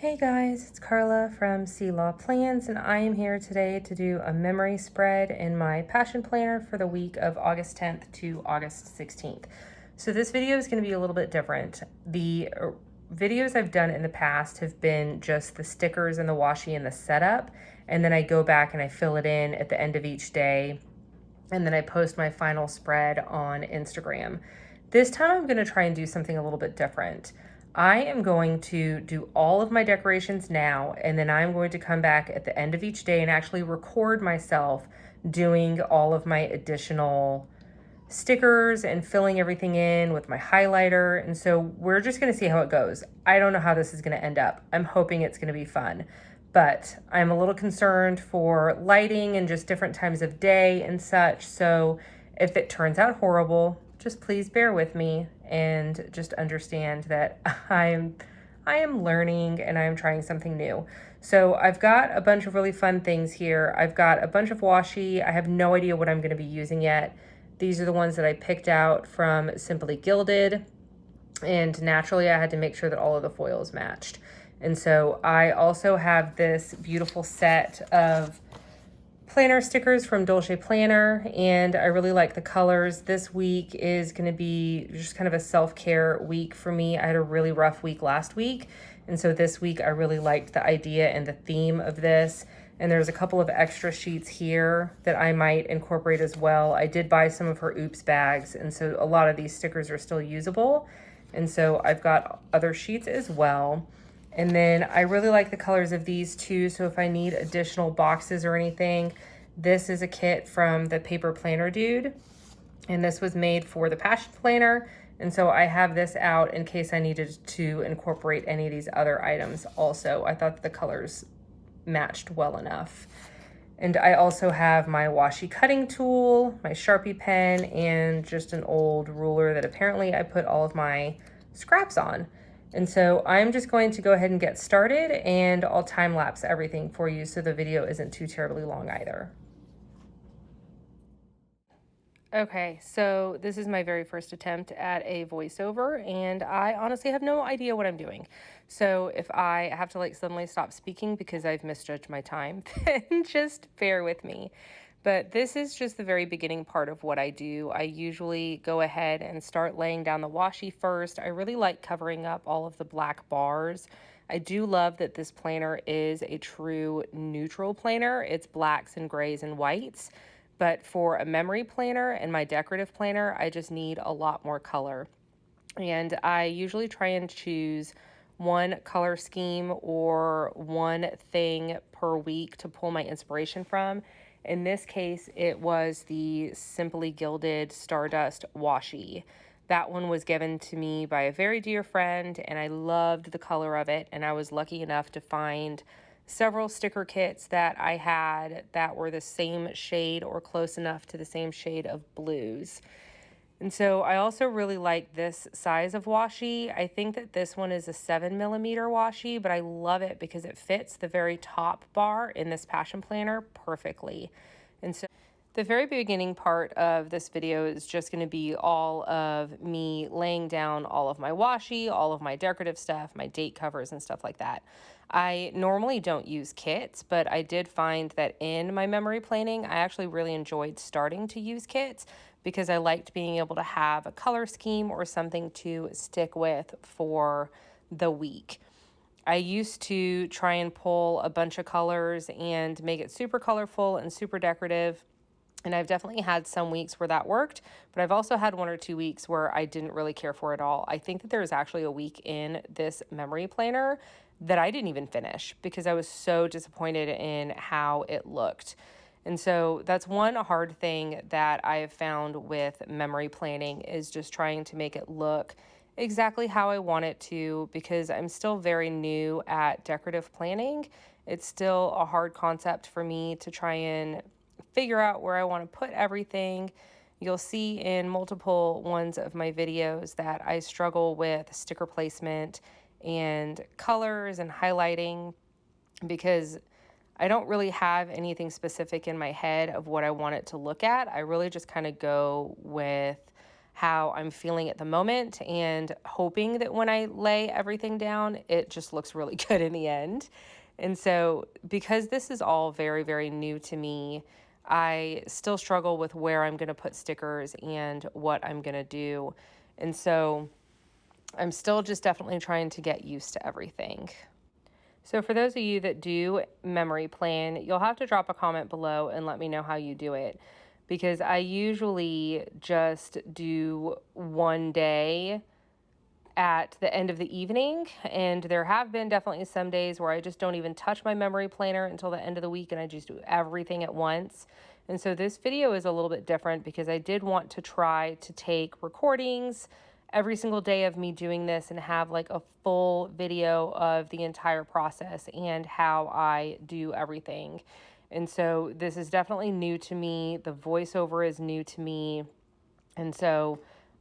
Hey guys, it's Carla from Sea Law Plans, and I am here today to do a memory spread in my passion planner for the week of August 10th to August 16th. So this video is going to be a little bit different. The videos I've done in the past have been just the stickers and the washi and the setup, and then I go back and I fill it in at the end of each day, and then I post my final spread on Instagram. This time I'm going to try and do something a little bit different. I am going to do all of my decorations now, and then I'm going to come back at the end of each day and actually record myself doing all of my additional stickers and filling everything in with my highlighter. And so we're just going to see how it goes. I don't know how this is going to end up. I'm hoping it's going to be fun, but I'm a little concerned for lighting and just different times of day and such. So if it turns out horrible, just please bear with me and just understand that I am learning and I am trying something new. So I've got a bunch of really fun things here. I've got a bunch of washi. I have no idea what I'm going to be using yet. These are the ones that I picked out from Simply Gilded, and naturally I had to make sure that all of the foils matched. And so I also have this beautiful set of planner stickers from Dolce Planner, and I really like the colors. This week is going to be just kind of a self-care week for me. I had a really rough week last week, and so this week I really liked the idea and the theme of this. And there's a couple of extra sheets here that I might incorporate as well. I did buy some of her Oops bags, and so a lot of these stickers are still usable. And so I've got other sheets as well. And then I really like the colors of these too. So if I need additional boxes or anything, this is a kit from the Paper Planner Dude. And this was made for the Passion Planner. And so I have this out in case I needed to incorporate any of these other items also. I thought the colors matched well enough. And I also have my washi cutting tool, my Sharpie pen, and just an old ruler that apparently I put all of my scraps on. And so I'm just going to go ahead and get started, and I'll time lapse everything for you so the video isn't too terribly long either. Okay, so this is my very first attempt at a voiceover, and I honestly have no idea what I'm doing. So if I have to suddenly stop speaking because I've misjudged my time, then just bear with me. But this is just the very beginning part of what I do. I usually go ahead and start laying down the washi first. I really like covering up all of the black bars. I do love that this planner is a true neutral planner. It's blacks and grays and whites. But for a memory planner and my decorative planner, I just need a lot more color. And I usually try and choose one color scheme or one thing per week to pull my inspiration from. In this case, it was the Simply Gilded Stardust Washi. That one was given to me by a very dear friend, and I loved the color of it. And I was lucky enough to find several sticker kits that I had that were the same shade or close enough to the same shade of blues. And so I also really like this size of washi. I think that this one is a 7mm washi, but I love it because it fits the very top bar in this passion planner perfectly. And so the very beginning part of this video is just going to be all of me laying down all of my washi, all of my decorative stuff, my date covers and stuff like that. I normally don't use kits, but I did find that in my memory planning, I actually really enjoyed starting to use kits because I liked being able to have a color scheme or something to stick with for the week. I used to try and pull a bunch of colors and make it super colorful and super decorative. And I've definitely had some weeks where that worked, but I've also had 1 or 2 weeks where I didn't really care for it all. I think that there was actually a week in this memory planner that I didn't even finish because I was so disappointed in how it looked. And so that's one hard thing that I have found with memory planning is just trying to make it look exactly how I want it to, because I'm still very new at decorative planning. It's still a hard concept for me to try and figure out where I want to put everything. You'll see in multiple ones of my videos that I struggle with sticker placement and colors and highlighting because I don't really have anything specific in my head of what I want it to look at. I really just kind of go with how I'm feeling at the moment, and hoping that when I lay everything down, it just looks really good in the end. And so, because this is all very, very new to me, I still struggle with where I'm going to put stickers and what I'm going to do. And so, I'm still just definitely trying to get used to everything. So, for those of you that do memory plan, you'll have to drop a comment below and let me know how you do it. Because I usually just do one day at the end of the evening. And there have been definitely some days where I just don't even touch my memory planner until the end of the week and I just do everything at once. And so this video is a little bit different because I did want to try to take recordings every single day of me doing this and have like a full video of the entire process and how I do everything. And so this is definitely new to me. The voiceover is new to me. And so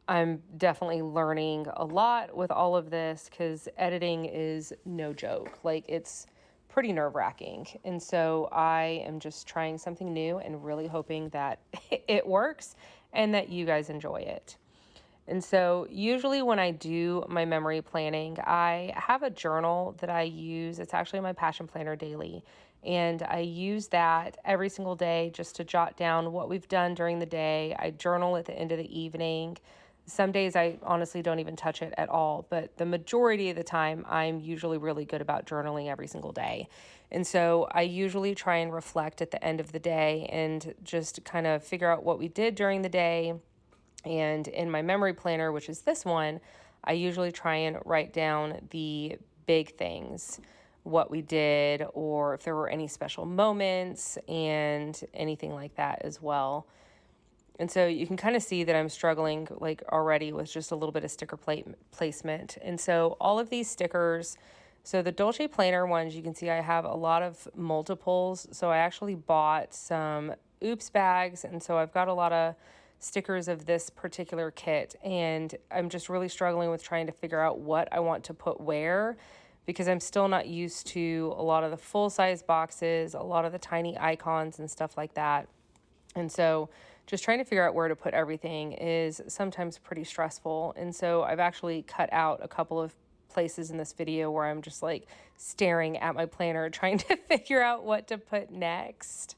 I'm definitely learning a lot with all of this because editing is no joke. Like, it's pretty nerve-wracking. And so I am just trying something new and really hoping that it works and that you guys enjoy it. And so usually when I do my memory planning, I have a journal that I use. It's actually my Passion Planner Daily. And I use that every single day just to jot down what we've done during the day. I journal at the end of the evening. Some days I honestly don't even touch it at all, but the majority of the time I'm usually really good about journaling every single day. And so I usually try and reflect at the end of the day and just kind of figure out what we did during the day. And in my memory planner, which is this one, I usually try and write down the big things, what we did, or if there were any special moments and anything like that as well. And so you can kind of see that I'm struggling like already with just a little bit of sticker placement. And so all of these stickers, so the Dolce Planner ones, you can see I have a lot of multiples. So I actually bought some oops bags. And so I've got a lot of stickers of this particular kit. And I'm just really struggling with trying to figure out what I want to put where, because I'm still not used to a lot of the full-size boxes, a lot of the tiny icons and stuff like that. And so just trying to figure out where to put everything is sometimes pretty stressful. And so I've actually cut out a couple of places in this video where I'm just like staring at my planner trying to figure out what to put next.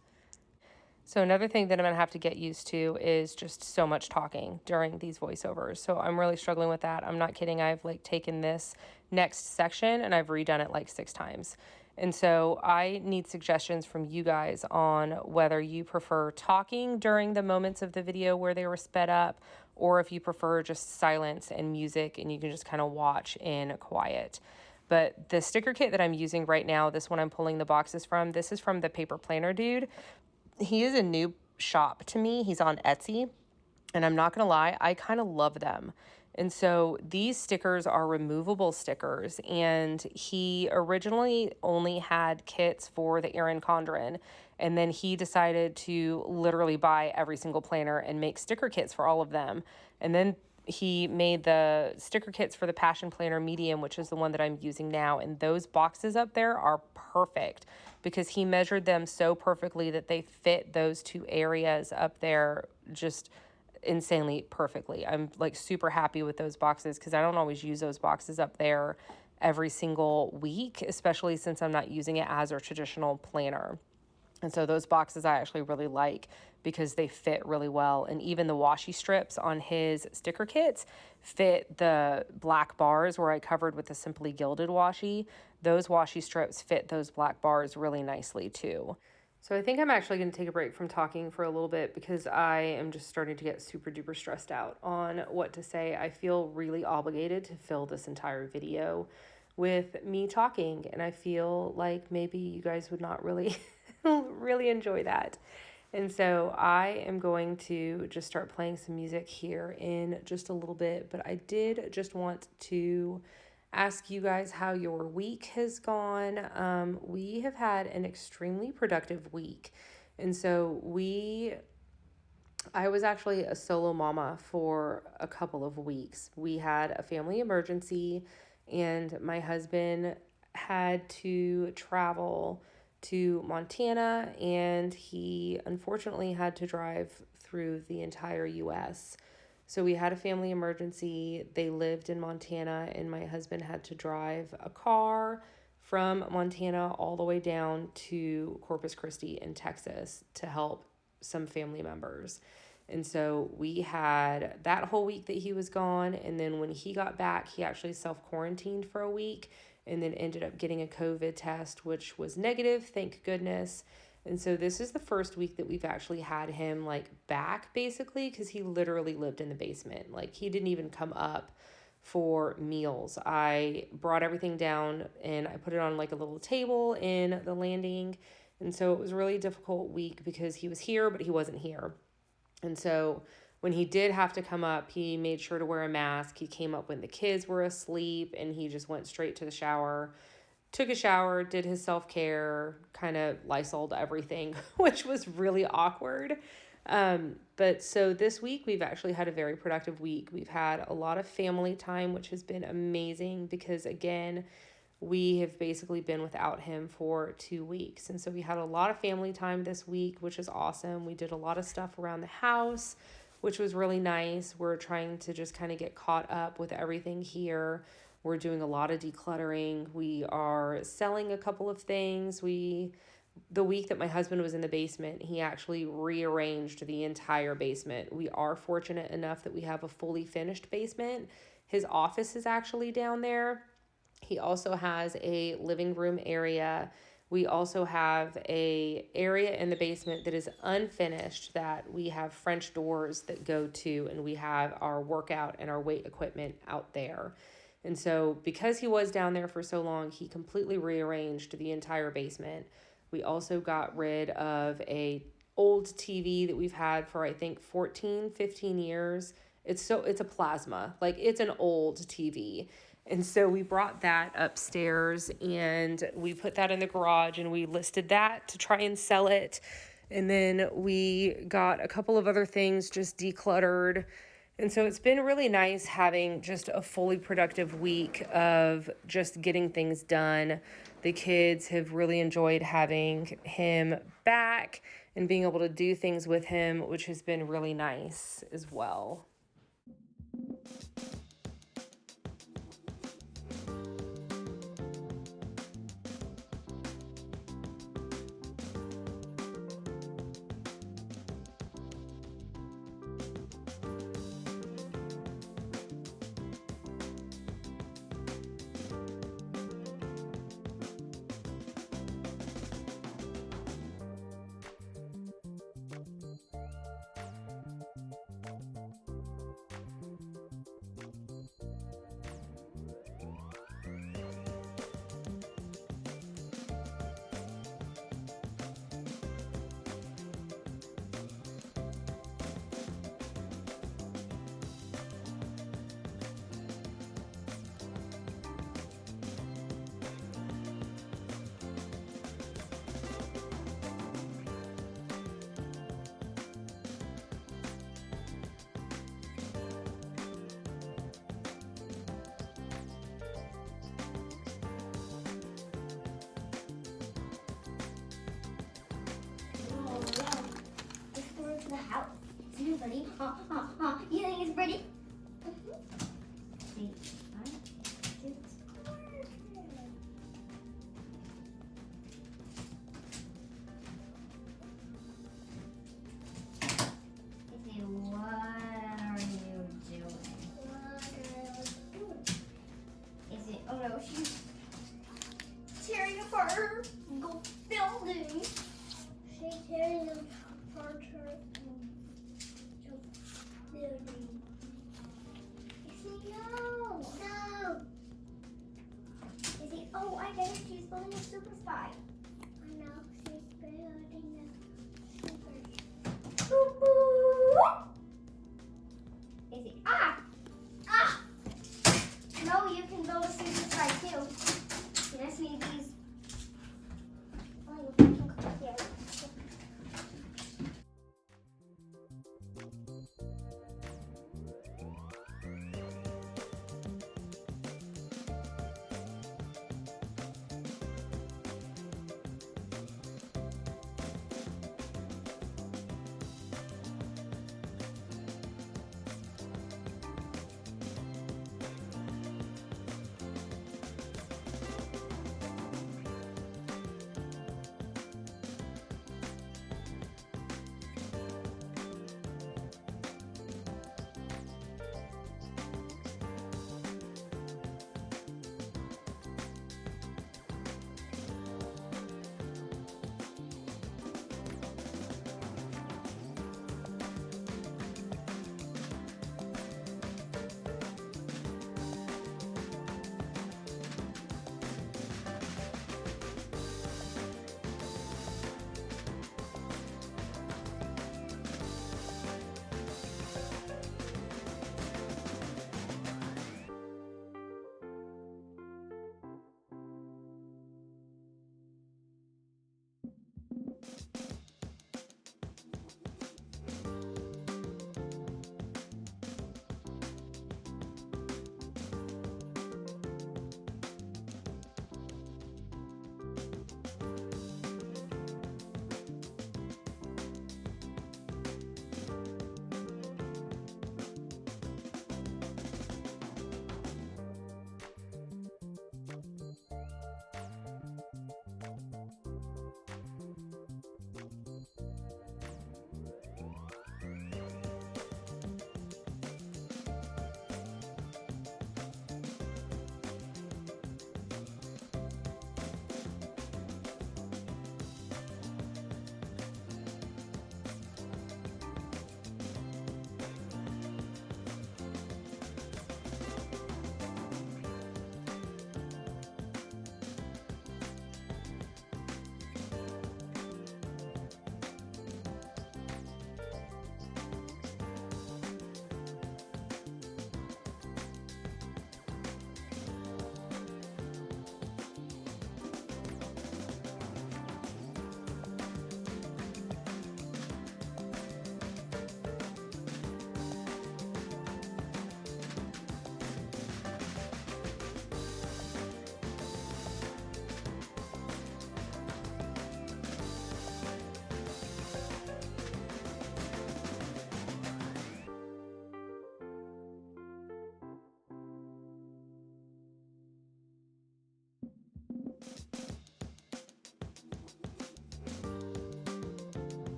So another thing that I'm going to have to get used to is just so much talking during these voiceovers. So I'm really struggling with that. I'm not kidding. I've like taken this next section and I've redone it like 6 times. And so I need suggestions from you guys on whether you prefer talking during the moments of the video where they were sped up, or if you prefer just silence and music and you can just kind of watch in quiet. But the sticker kit that I'm using right now, this one I'm pulling the boxes from, this is from the Paper Planner Dude. He is a new shop to me. He's on Etsy. And I'm not going to lie, I kind of love them. And so these stickers are removable stickers. And he originally only had kits for the Erin Condren. And then he decided to literally buy every single planner and make sticker kits for all of them. And then he made the sticker kits for the Passion Planner Medium, which is the one that I'm using now. And those boxes up there are perfect because he measured them so perfectly that they fit those 2 areas up there just insanely perfectly. I'm like super happy with those boxes because I don't always use those boxes up there every single week, especially since I'm not using it as a traditional planner. And so those boxes I actually really like because they fit really well. And even the washi strips on his sticker kits fit the black bars where I covered with the Simply Gilded washi. Those washi strips fit those black bars really nicely too. So I think I'm actually going to take a break from talking for a little bit because I am just starting to get super duper stressed out on what to say. I feel really obligated to fill this entire video with me talking, and I feel like maybe you guys would not really really enjoy that. And so I am going to just start playing some music here in just a little bit, but I did just want to ask you guys how your week has gone. We have had an extremely productive week. And so I was actually a solo mama for a couple of weeks. We had a family emergency and my husband had to travel to Montana and he unfortunately had to drive through the entire US So we had a family emergency. They lived in Montana, and my husband had to drive a car from Montana all the way down to Corpus Christi in Texas to help some family members. And so we had that whole week that he was gone. And then when he got back, he actually self quarantined for a week and then ended up getting a COVID test, which was negative, thank goodness. And so this is the first week that we've actually had him like back basically, because he literally lived in the basement. Like he didn't even come up for meals. I brought everything down and I put it on like a little table in the landing. And so it was a really difficult week because he was here, but he wasn't here. And so when he did have to come up, he made sure to wear a mask. He came up when the kids were asleep and he just went straight to the shower, took a shower, did his self-care, kind of Lysoled everything, which was really awkward. But so this week we've actually had a very productive week. We've had a lot of family time, which has been amazing because again, we have basically been without him for 2 weeks. And so we had a lot of family time this week, which is awesome. We did a lot of stuff around the house, which was really nice. We're trying to just kind of get caught up with everything here. We're doing a lot of decluttering. We are selling a couple of things. The week that my husband was in the basement, he actually rearranged the entire basement. We are fortunate enough that we have a fully finished basement. His office is actually down there. He also has a living room area. We also have a area in the basement that is unfinished that we have French doors that go to, and we have our workout and our weight equipment out there. And so because he was down there for so long, he completely rearranged the entire basement. We also got rid of a old TV that we've had for I think 14, 15 years. It's a plasma. Like it's an old TV. And so we brought that upstairs and we put that in the garage and we listed that to try and sell it. And then we got a couple of other things just decluttered. And so it's been really nice having just a fully productive week of just getting things done. The kids have really enjoyed having him back and being able to do things with him, which has been really nice as well. The house. It's new, buddy. You think it's pretty? See, what are you doing? Is it? Oh no, she's tearing apart her building. She's tearing apart her building. No. Is he? Oh, I get it. She's building a super spy. I know. She's building a super. Boop, boop. Is he? Ah! No, you can build a super spy too. Can I see these? Oh, you can come here.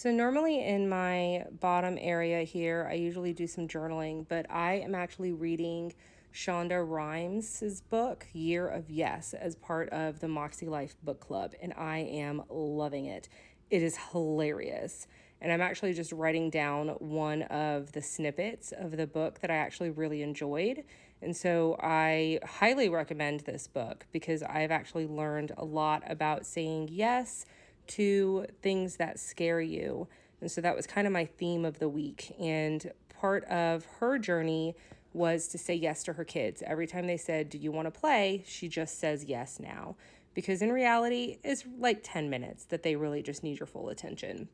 So normally in my bottom area here, I usually do some journaling, but I am actually reading Shonda Rhimes' book, Year of Yes, as part of the Moxie Life book club, and I am loving it. It is hilarious. And I'm actually just writing down one of the snippets of the book that I actually really enjoyed. And so I highly recommend this book because I've actually learned a lot about saying yes to things that scare you. And so that was kind of my theme of the week. And part of her journey was to say yes to her kids. Every time they said, "Do you want to play?" she just says yes now. Because in reality, it's like 10 minutes that they really just need your full attention.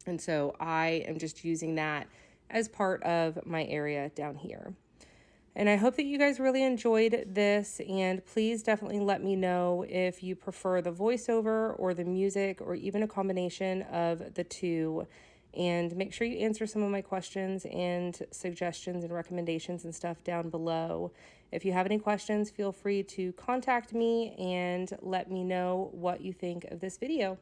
And so I am just using that as part of my area down here. And I hope that you guys really enjoyed this, and please definitely let me know if you prefer the voiceover or the music or even a combination of the two. And make sure you answer some of my questions and suggestions and recommendations and stuff down below. If you have any questions, feel free to contact me and let me know what you think of this video.